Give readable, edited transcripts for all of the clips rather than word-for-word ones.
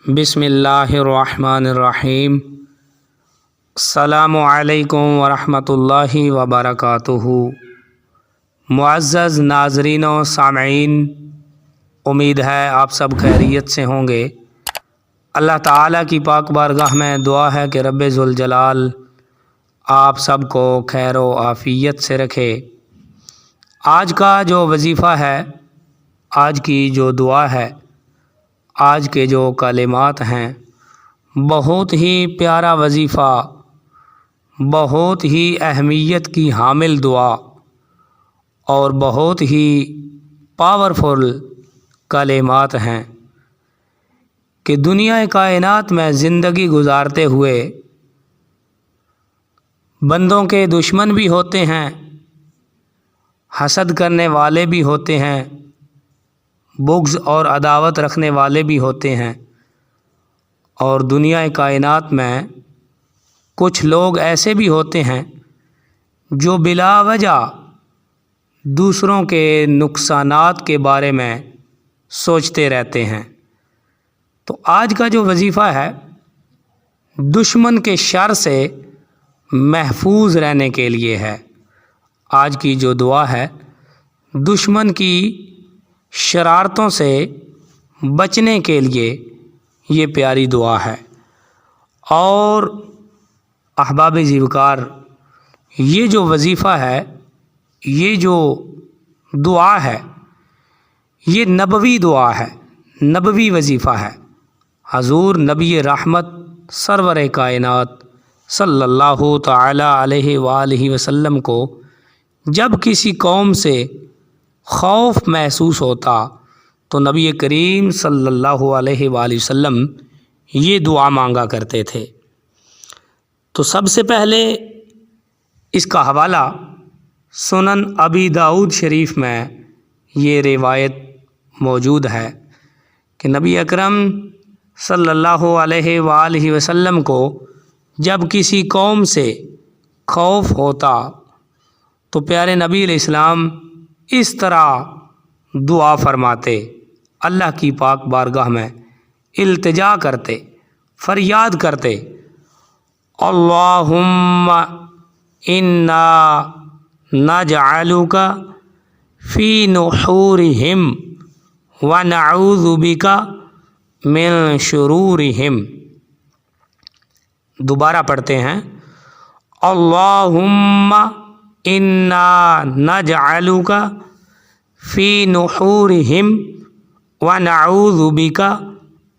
بسم اللہ الرحمن الرحیم۔ السلام علیکم ورحمۃ اللہ وبرکاتہ۔ معزز ناظرین و سامعین، امید ہے آپ سب خیریت سے ہوں گے۔ اللہ تعالیٰ کی پاک بارگاہ میں دعا ہے کہ رب ذوالجلال آپ سب کو خیر و عافیت سے رکھے۔ آج کا جو وظیفہ ہے، آج کی جو دعا ہے، آج کے جو کلمات ہیں، بہت ہی پیارا وظیفہ، بہت ہی اہمیت کی حامل دعا اور بہت ہی پاورفل کلمات ہیں کہ دنیا کائنات میں زندگی گزارتے ہوئے بندوں کے دشمن بھی ہوتے ہیں، حسد کرنے والے بھی ہوتے ہیں، بغض اور عداوت رکھنے والے بھی ہوتے ہیں، اور دنیا کائنات میں کچھ لوگ ایسے بھی ہوتے ہیں جو بلا وجہ دوسروں کے نقصانات کے بارے میں سوچتے رہتے ہیں۔ تو آج کا جو وظیفہ ہے، دشمن کے شر سے محفوظ رہنے کے لیے ہے۔ آج کی جو دعا ہے، دشمن کی شرارتوں سے بچنے کے لیے یہ پیاری دعا ہے۔ اور احباب زیوکار، یہ جو وظیفہ ہے، یہ جو دعا ہے، یہ نبوی دعا ہے، نبوی وظیفہ ہے۔ حضور نبی رحمت سرور کائنات صلی اللہ تعالی علیہ وآلہ وسلم کو جب کسی قوم سے خوف محسوس ہوتا تو نبی کریم صلی اللہ علیہ وآلہ وسلم یہ دعا مانگا کرتے تھے۔ تو سب سے پہلے اس کا حوالہ سنن ابی داؤد شریف میں یہ روایت موجود ہے کہ نبی اکرم صلی اللہ علیہ وآلہ وسلم کو جب کسی قوم سے خوف ہوتا تو پیارے نبی علیہ السلام اس طرح دعا فرماتے، اللہ کی پاک بارگاہ میں التجا کرتے، فریاد کرتے، اللہم انا نجعلک فی نحورہم ونعوذ بک من شرورہم۔ دوبارہ پڑھتے ہیں، اللہم انا نجعلک فی نحورہم ونعوذ بک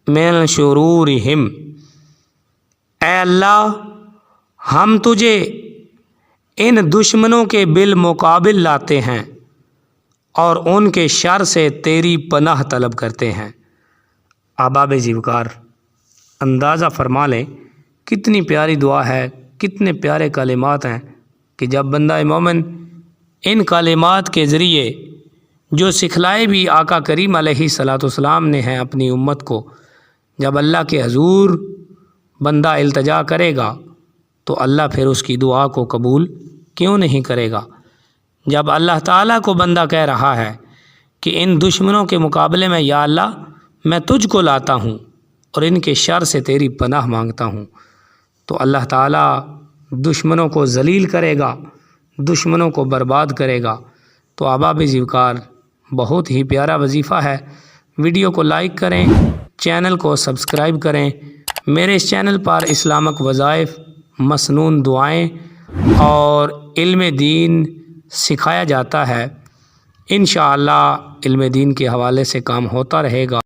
من شرورہم۔ اے اللہ، ہم تجھے ان دشمنوں کے بالمقابل لاتے ہیں اور ان کے شر سے تیری پناہ طلب کرتے ہیں۔ احباب زیوکار، اندازہ فرما لیں کتنی پیاری دعا ہے، کتنے پیارے کلمات ہیں کہ جب بندہ مومن ان کلمات کے ذریعے جو سکھلائے بھی آقا کریم علیہ الصلاۃ والسلام نے ہیں اپنی امت کو، جب اللہ کے حضور بندہ التجا کرے گا تو اللہ پھر اس کی دعا کو قبول کیوں نہیں کرے گا۔ جب اللہ تعالیٰ کو بندہ کہہ رہا ہے کہ ان دشمنوں کے مقابلے میں یا اللہ میں تجھ کو لاتا ہوں اور ان کے شر سے تیری پناہ مانگتا ہوں، تو اللہ تعالیٰ دشمنوں کو ذلیل کرے گا، دشمنوں کو برباد کرے گا۔ تو احباب زیوکار، بہت ہی پیارا وظیفہ ہے۔ ویڈیو کو لائک کریں، چینل کو سبسکرائب کریں۔ میرے اس چینل پر اسلامک وظائف، مسنون دعائیں اور علم دین سکھایا جاتا ہے۔ انشاءاللہ علم دین کے حوالے سے کام ہوتا رہے گا۔